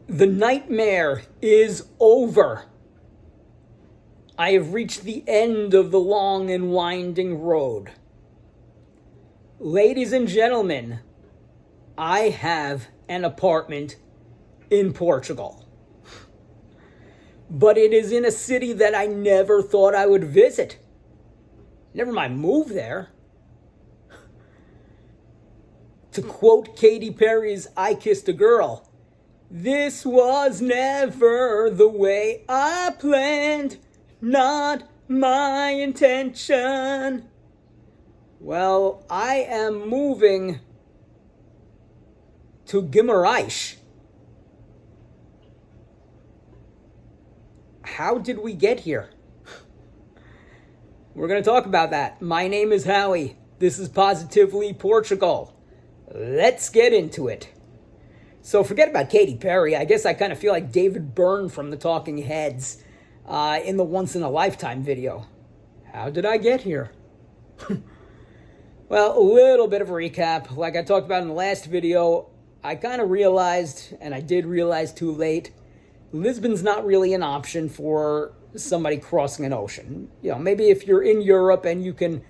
The nightmare is over. I have reached the end of the long and winding road. Ladies and gentlemen, I have an apartment in Portugal. But it is in a city that I never thought I would visit. Never mind move there. To quote Katy Perry's I Kissed a Girl, this was never the way I planned, not my intention. Well, I am moving to Guimarães. How did we get here? We're going to talk about that. My name is Howie. This is Positively Portugal. Let's get into it. So forget about Katy Perry. I guess I kind of feel like David Byrne from the Talking Heads in the Once in a Lifetime video. How did I get here? Well, a little bit of a recap. Like I talked about in the last video, I kind of realized, and I did realize too late, Lisbon's not really an option for somebody crossing an ocean. You know, maybe if you're in Europe and you can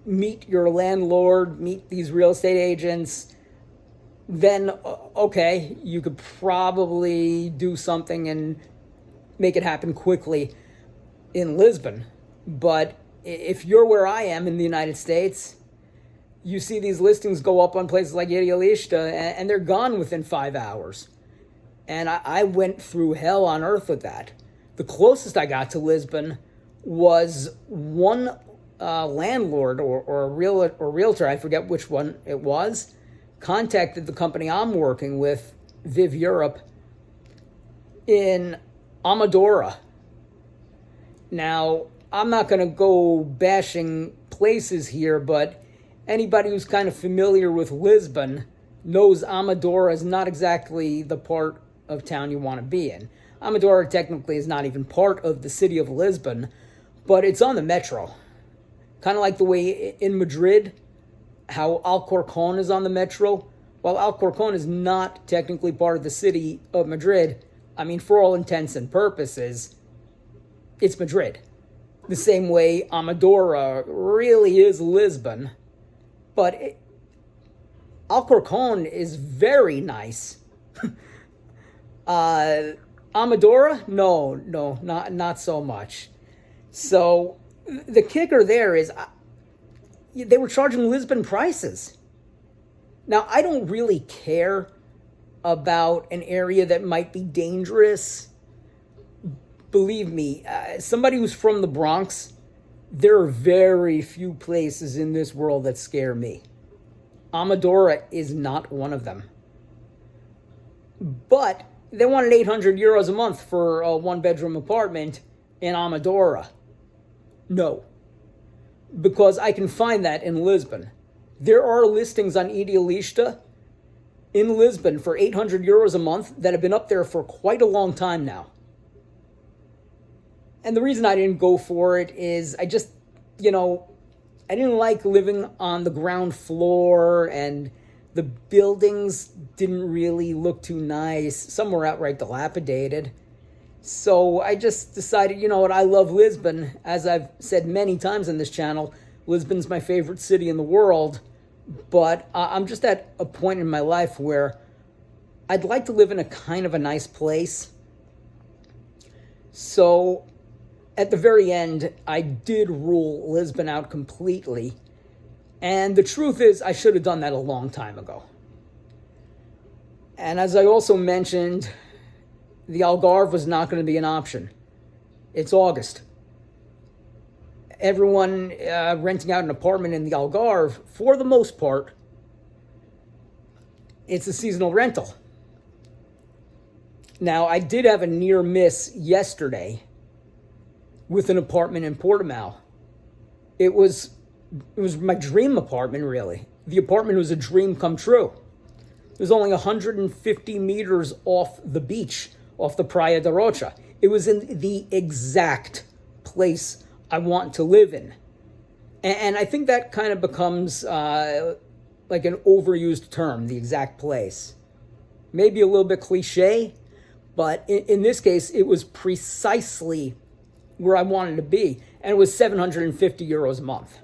meet your landlord, meet these real estate agents, then okay, you could probably do something and make it happen quickly in Lisbon. But if you're where I am in the United States, you see these listings go up on places like Idealista and they're gone within 5 hours. And I went through hell on earth with that. The closest I got to Lisbon was one landlord or realtor, I forget which one it was, contacted the company I'm working with, Viv Europe, in Amadora. Now, I'm not going to go bashing places here, but anybody who's kind of familiar with Lisbon knows Amadora is not exactly the part of town you want to be in. Amadora technically is not even part of the city of Lisbon, but it's on the metro. Kind of like the way in Madrid, how Alcorcón is on the metro. While Alcorcón is not technically part of the city of Madrid, I mean, for all intents and purposes, it's Madrid. The same way Amadora really is Lisbon, but Alcorcón is very nice. Amadora? No, not so much. So the kicker there is they were charging Lisbon prices. Now, I don't really care about an area that might be dangerous. Believe me, somebody who's from the Bronx, there are very few places in this world that scare me. Amadora is not one of them. But they wanted 800 euros a month for a one-bedroom apartment in Amadora. No. Because I can find that in Lisbon. There are listings on Idealista in Lisbon for 800 euros a month that have been up there for quite a long time now. And the reason I didn't go for it is I just, I didn't like living on the ground floor, and the buildings didn't really look too nice. Some were outright dilapidated. So I just decided, you know what, I love Lisbon. As I've said many times on this channel, Lisbon's my favorite city in the world. But I'm just at a point in my life where I'd like to live in a kind of a nice place. So at the very end, I did rule Lisbon out completely. And the truth is, I should have done that a long time ago. And as I also mentioned, the Algarve was not going to be an option. It's August. Everyone renting out an apartment in the Algarve, for the most part, it's a seasonal rental. Now, I did have a near miss yesterday with an apartment in Portimao. It was my dream apartment, really. The apartment was a dream come true. It was only 150 meters off the beach, off the Praia da Rocha. It was in the exact place I want to live in. And I think that kind of becomes like an overused term, the exact place. Maybe a little bit cliche, But in this case, it was precisely where I wanted to be, and it was 750 euros a month.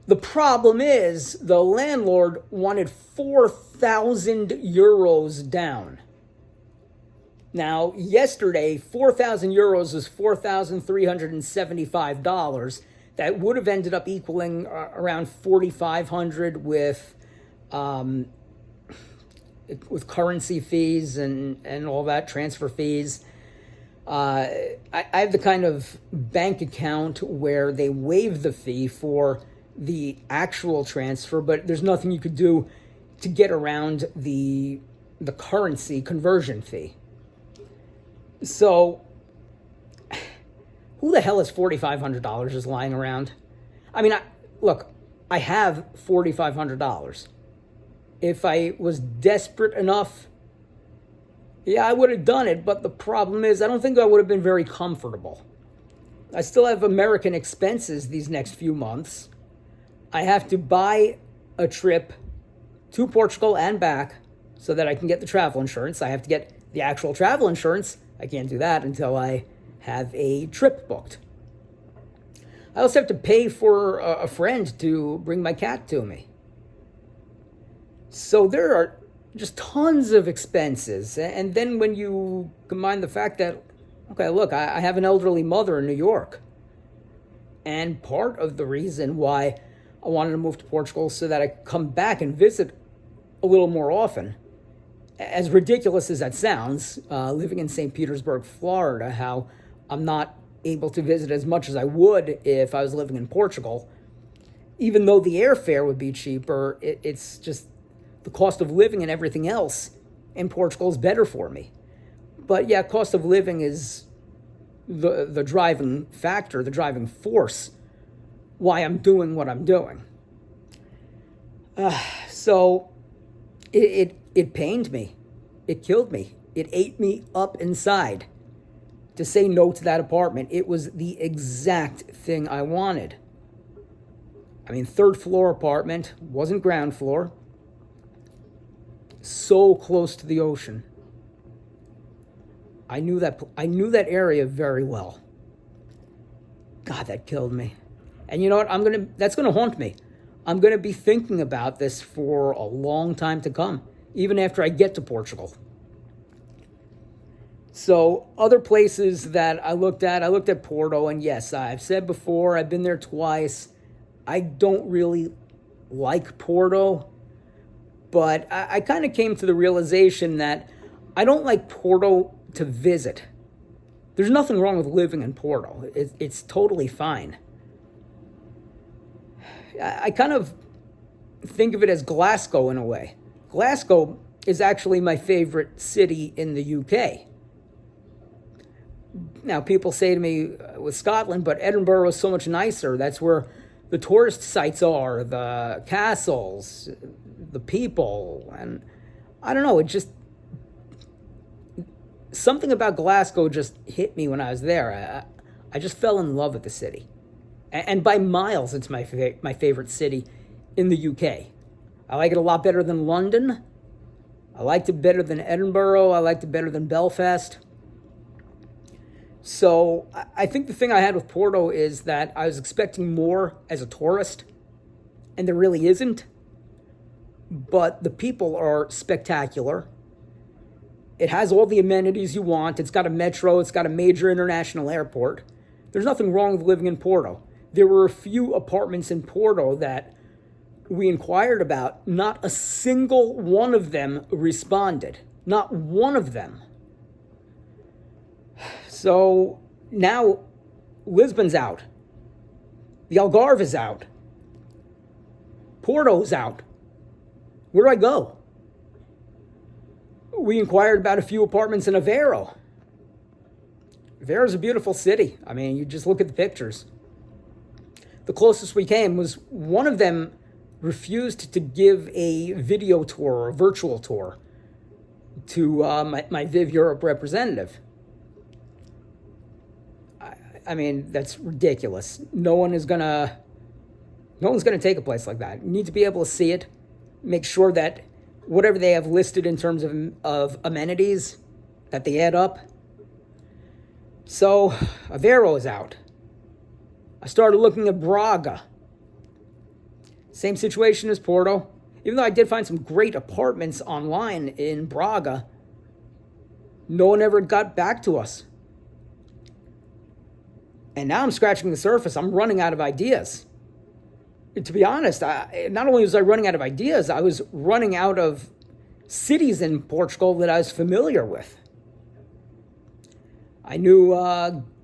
The problem is the landlord wanted 4,000 euros down. Now, yesterday, 4,000 euros was $4,375. That would have ended up equaling around 4,500 with currency fees and all that, transfer fees. I have the kind of bank account where they waive the fee for the actual transfer, but there's nothing you could do to get around the currency conversion fee. So, who the hell is $4,500 just lying around? I mean, I have $4,500. If I was desperate enough, yeah, I would have done it, but the problem is I don't think I would have been very comfortable. I still have American expenses these next few months. I have to buy a trip to Portugal and back so that I can get the travel insurance. I have to get the actual travel insurance. I can't do that until I have a trip booked. I also have to pay for a friend to bring my cat to me. So there are just tons of expenses. And then when you combine the fact that, okay, look, I have an elderly mother in New York. And part of the reason why I wanted to move to Portugal so that I could come back and visit a little more often. As ridiculous as that sounds, living in St. Petersburg, Florida, how I'm not able to visit as much as I would if I was living in Portugal. Even though the airfare would be cheaper, it's just the cost of living and everything else in Portugal is better for me. But yeah, cost of living is the driving factor, the driving force why I'm doing what I'm doing. So it pained me. It killed me. It ate me up inside to say no to that apartment. It was the exact thing I wanted. I mean, third floor apartment, wasn't ground floor. So close to the ocean. I knew that area very well. God, that killed me. And you know what? That's gonna haunt me. I'm gonna be thinking about this for a long time to come, even after I get to Portugal. So other places that I looked at Porto, and yes, I've said before, I've been there twice. I don't really like Porto, but I kind of came to the realization that I don't like Porto to visit. There's nothing wrong with living in Porto. It's totally fine. I kind of think of it as Glasgow in a way. Glasgow is actually my favorite city in the UK. Now, people say to me with Scotland, but Edinburgh is so much nicer. That's where the tourist sites are, the castles, the people. And I don't know, it just... something about Glasgow just hit me when I was there. I just fell in love with the city. And by miles, it's my favorite city in the UK. I like it a lot better than London. I liked it better than Edinburgh. I liked it better than Belfast. So I think the thing I had with Porto is that I was expecting more as a tourist, and there really isn't. But the people are spectacular. It has all the amenities you want. It's got a metro. It's got a major international airport. There's nothing wrong with living in Porto. There were a few apartments in Porto that we inquired about. Not a single one of them responded. Not one of them. So now Lisbon's out. The Algarve is out. Porto's out. Where do I go? We inquired about a few apartments in Aveiro. Avero's a beautiful city. I mean, you just look at the pictures. The closest we came was one of them refused to give a video tour or a virtual tour to my Viv Europe representative. I mean, that's ridiculous. No one's gonna take a place like that. You need to be able to see it, make sure that whatever they have listed in terms of amenities that they add up. So Aveiro is out. I started looking at Braga. Same situation as Porto. Even though I did find some great apartments online in Braga, no one ever got back to us. And now I'm scratching the surface. I'm running out of ideas. To be honest, not only was I running out of ideas, I was running out of cities in Portugal that I was familiar with. I knew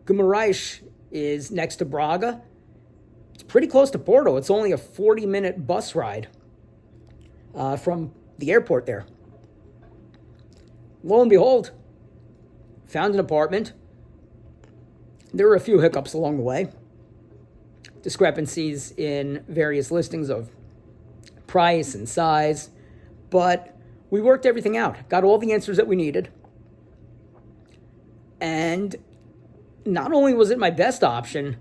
Guimarães is next to Braga. It's pretty close to Porto. It's only a 40-minute bus ride from the airport there. Lo and behold, found an apartment. There were a few hiccups along the way. Discrepancies in various listings of price and size. But we worked everything out. Got all the answers that we needed. And not only was it my best option,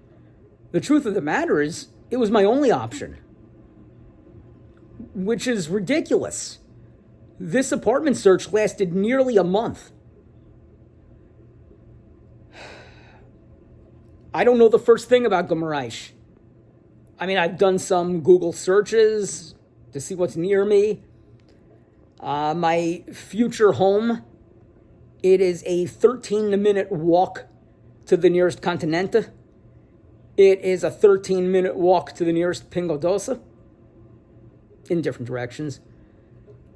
the truth of the matter is it was my only option. Which is ridiculous. This apartment search lasted nearly a month. I don't know the first thing about Guimarães. I mean, I've done some Google searches to see what's near me. My future home, it is a 13-minute walk to the nearest Continente. It is a 13-minute walk to the nearest Pingo Doce, in different directions.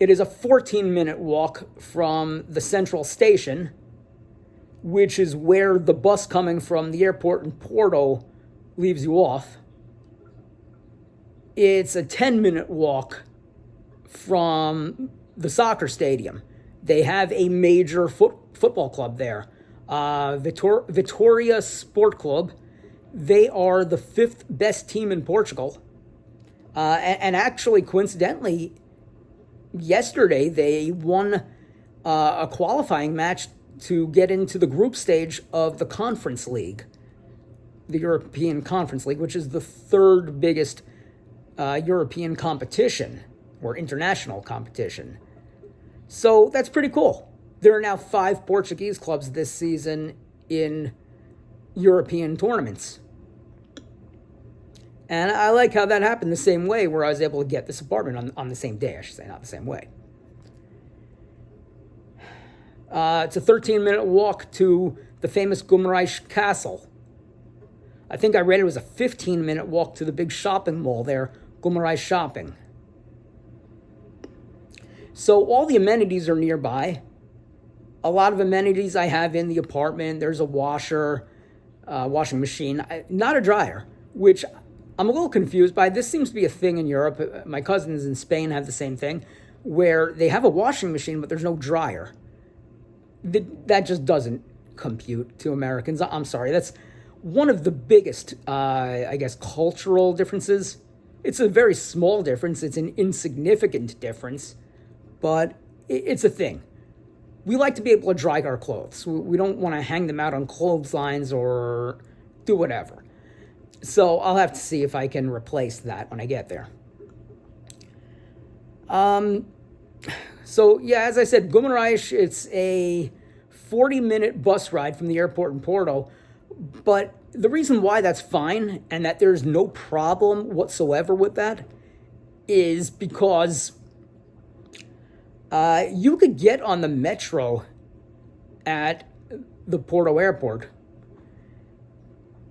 It is a 14-minute walk from the central station, which is where the bus coming from the airport in Porto leaves you off. It's a 10-minute walk from the soccer stadium. They have a major football club there, Vitória Sport Club. They are the 5th best team in Portugal. And actually, coincidentally, yesterday they won a qualifying match to get into the group stage of the Conference League, the European Conference League, which is the 3rd biggest European competition or international competition. So that's pretty cool. There are now 5 Portuguese clubs this season in European tournaments. And I like how that happened the same way, where I was able to get this apartment on the same day, I should say, not the same way. It's a 13-minute walk to the famous Guimarães Castle. I think I read it was a 15-minute walk to the big shopping mall there, Guimarães Shopping. So all the amenities are nearby. A lot of amenities I have in the apartment. There's a washer, washing machine, not a dryer, which I'm a little confused by. This seems to be a thing in Europe. My cousins in Spain have the same thing, where they have a washing machine, but there's no dryer. That just doesn't compute to Americans. I'm sorry. That's one of the biggest, I guess, cultural differences. It's a very small difference. It's an insignificant difference, but it's a thing. We like to be able to dry our clothes. We don't want to hang them out on clotheslines or do whatever. So I'll have to see if I can replace that when I get there. So yeah, as I said, Guimarães, it's a 40-minute bus ride from the airport in Porto. But the reason why that's fine and that there's no problem whatsoever with that is because you could get on the metro at the Porto airport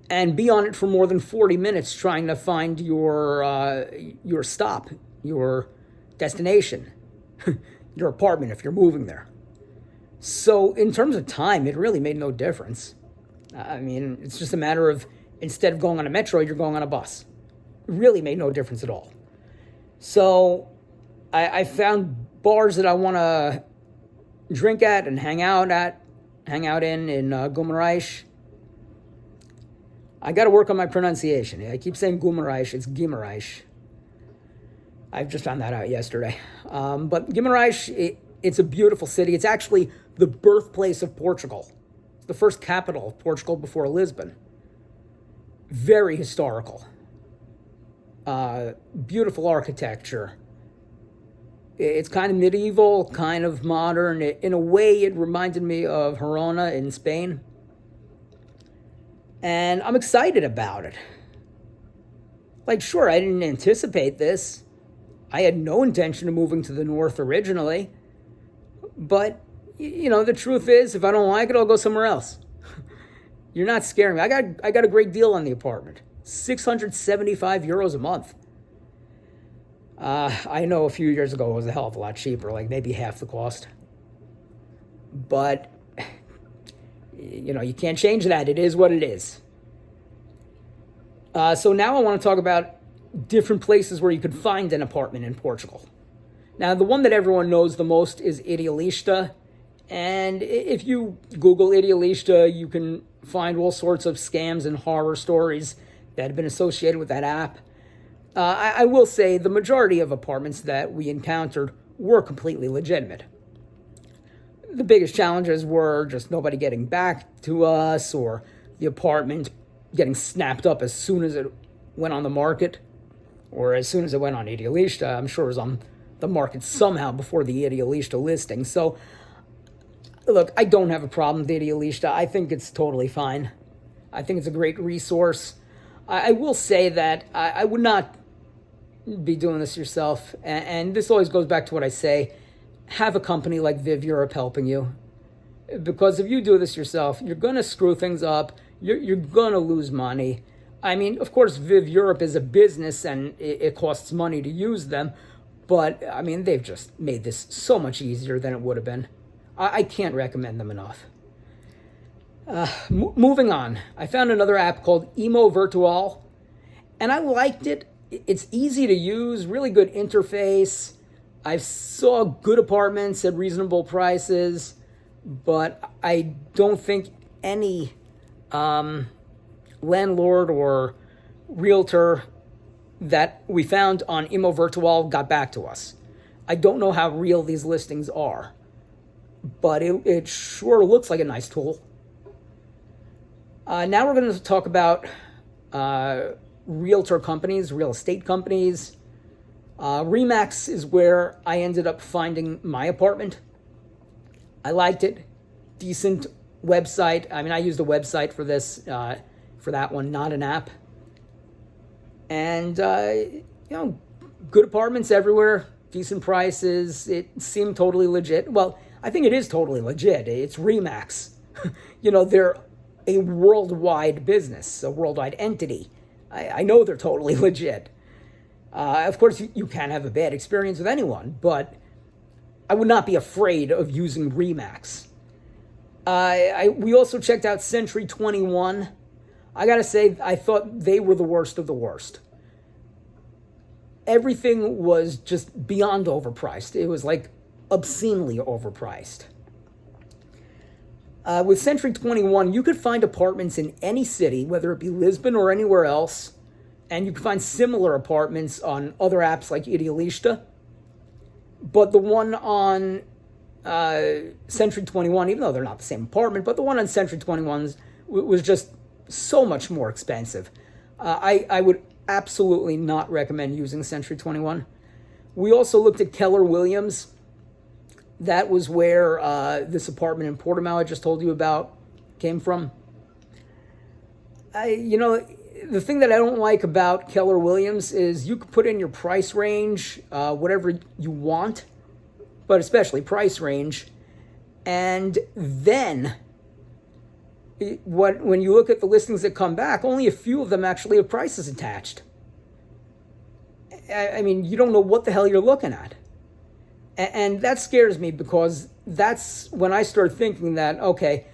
and be on it for more than 40 minutes trying to find your stop, your destination, your apartment if you're moving there. So in terms of time, it really made no difference. I mean, it's just a matter of, instead of going on a metro, you're going on a bus. It really made no difference at all. So I found bars that I want to drink at and hang out in Guimarães. I got to work on my pronunciation. I keep saying Guimarães, it's Guimarães. I've just found that out yesterday. But Guimarães, it's a beautiful city. It's actually the birthplace of Portugal. It's the first capital of Portugal before Lisbon. Very historical. Beautiful architecture. It's kind of medieval, kind of modern. In a way, it reminded me of Girona in Spain. And I'm excited about it. Like, sure, I didn't anticipate this. I had no intention of moving to the north originally. But, the truth is, if I don't like it, I'll go somewhere else. You're not scaring me. I got a great deal on the apartment. 675 euros a month. I know a few years ago it was a hell of a lot cheaper, like maybe half the cost. But, you can't change that. It is what it is. So now I want to talk about different places where you could find an apartment in Portugal. Now, the one that everyone knows the most is Idealista. And if you Google Idealista, you can find all sorts of scams and horror stories that have been associated with that app. I will say the majority of apartments that we encountered were completely legitimate. The biggest challenges were just nobody getting back to us, or the apartment getting snapped up as soon as it went on the market, or as soon as it went on Idealista. I'm sure it was on the market somehow before the Idealista listing. So, look, I don't have a problem with Idealista. I think it's totally fine. I think it's a great resource. I will say that I would not be doing this yourself. And this always goes back to what I say. Have a company like Viv Europe helping you. Because if you do this yourself, you're going to screw things up. You're going to lose money. I mean, of course, Viv Europe is a business and it costs money to use them. But, I mean, they've just made this so much easier than it would have been. I can't recommend them enough. Moving on, I found another app called Imo Virtual, and I liked it. It's easy to use, really good interface. I saw good apartments at reasonable prices, but I don't think any landlord or realtor that we found on Imo Virtual got back to us. I don't know how real these listings are, but it sure looks like a nice tool. Now we're going to talk about realtor companies, real estate companies. Remax is where I ended up finding my apartment. I liked it. Decent website. I mean, I used a website for this, for that one, not an app. And, good apartments everywhere, decent prices. It seemed totally legit. Well, I think it is totally legit. It's Remax. They're a worldwide business, a worldwide entity. I know they're totally legit. Of course, you can't have a bad experience with anyone, but I would not be afraid of using Remax. We also checked out Century 21. I gotta say, I thought they were the worst of the worst. Everything was just beyond overpriced. It was like obscenely overpriced. With Century 21, you could find apartments in any city, whether it be Lisbon or anywhere else, and you can find similar apartments on other apps like Idealista. But the one on Century 21, even though they're not the same apartment, but the one on Century 21 was just so much more expensive. I would absolutely not recommend using Century 21. We also looked at Keller Williams. That was where this apartment in Portimao I just told you about came from. The thing that I don't like about Keller Williams is you can put in your price range, whatever you want, but especially price range. And then when you look at the listings that come back, only a few of them actually have prices attached. I mean, you don't know what the hell you're looking at. And that scares me, because that's when I start thinking that, okay,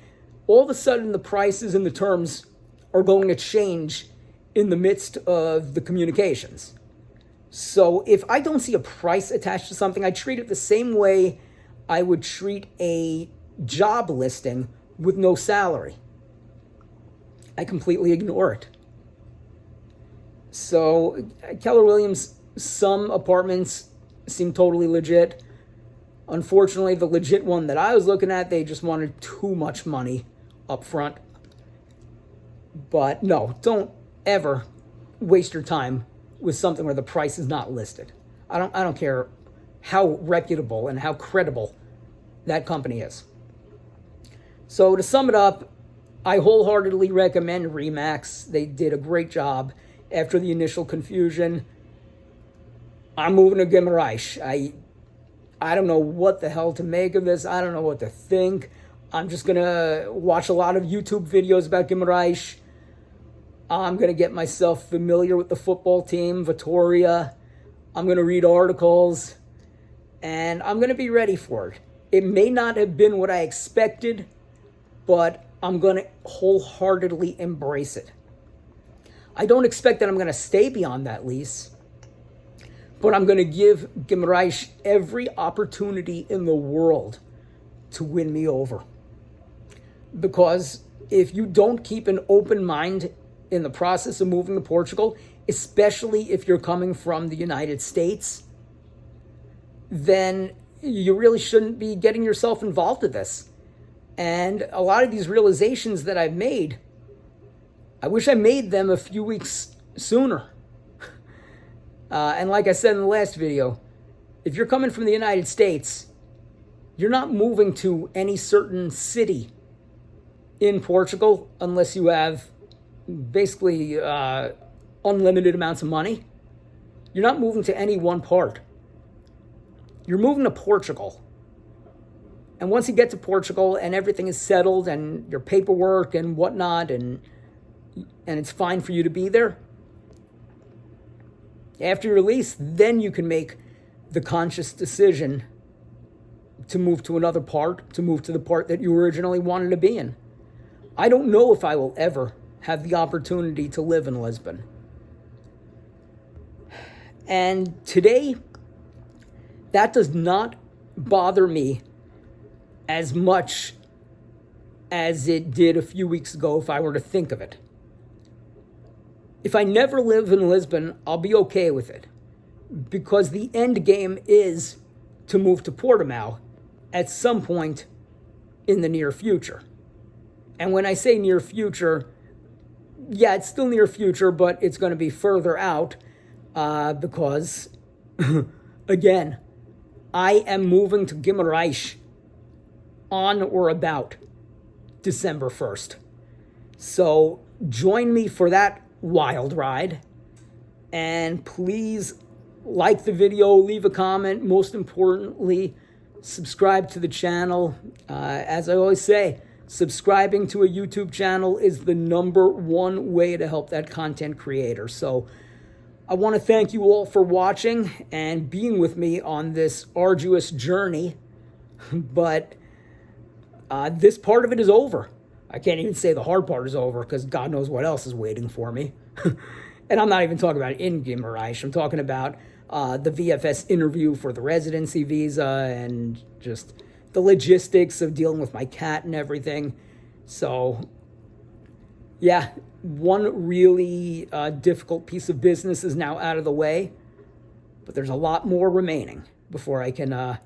all of a sudden the prices and the terms are going to change in the midst of the communications. So if I don't see a price attached to something, I treat it the same way I would treat a job listing with no salary. I completely ignore it. So Keller Williams, some apartments seem totally legit. Unfortunately, the legit one that I was looking at, they just wanted too much money up front. But no, don't ever waste your time with something where the price is not listed. I don't care how reputable and how credible that company is. So to sum it up, I wholeheartedly recommend Remax. They did a great job after the initial confusion. I'm moving to Guimarães. I don't know what the hell to make of this. I don't know what to think. I'm just going to watch a lot of YouTube videos about Guimarães. I'm going to get myself familiar with the football team, Vitória. I'm going to read articles, and I'm going to be ready for it. It may not have been what I expected, but I'm going to wholeheartedly embrace it. I don't expect that I'm going to stay beyond that lease, but I'm going to give Guimarães every opportunity in the world to win me over. Because if you don't keep an open mind in the process of moving to Portugal, especially if you're coming from the United States, then you really shouldn't be getting yourself involved with this. And a lot of these realizations that I've made, I wish I made them a few weeks sooner. And like I said in the last video, if you're coming from the United States, you're not moving to any certain city in Portugal unless you have basically unlimited amounts of money. You're not moving to any one part. You're moving to Portugal. And once you get to Portugal and everything is settled and your paperwork and whatnot, and it's fine for you to be there, after your lease, then you can make the conscious decision to move to another part, to move to the part that you originally wanted to be in. I don't know if I will ever have the opportunity to live in Lisbon. And today, that does not bother me as much as it did a few weeks ago if I were to think of it. If I never live in Lisbon, I'll be okay with it, because the end game is to move to Portimão at some point in the near future. And when I say near future, yeah, it's still near future, but it's going to be further out because, again, I am moving to Guimarães on or about December 1st. So join me for that wild ride. And please like the video, leave a comment. Most importantly, subscribe to the channel. As I always say, subscribing to a YouTube channel is the #1 way to help that content creator. So I want to thank you all for watching and being with me on this arduous journey. But this part of it is over. I can't even say the hard part is over, because God knows what else is waiting for me. And I'm not even talking about in Guimarães. I'm talking about the VFS interview for the residency visa and just the logistics of dealing with my cat and everything. So, yeah, one really difficult piece of business is now out of the way. But there's a lot more remaining before I can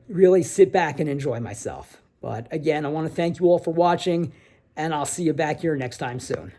really sit back and enjoy myself. But again, I want to thank you all for watching, and I'll see you back here next time soon.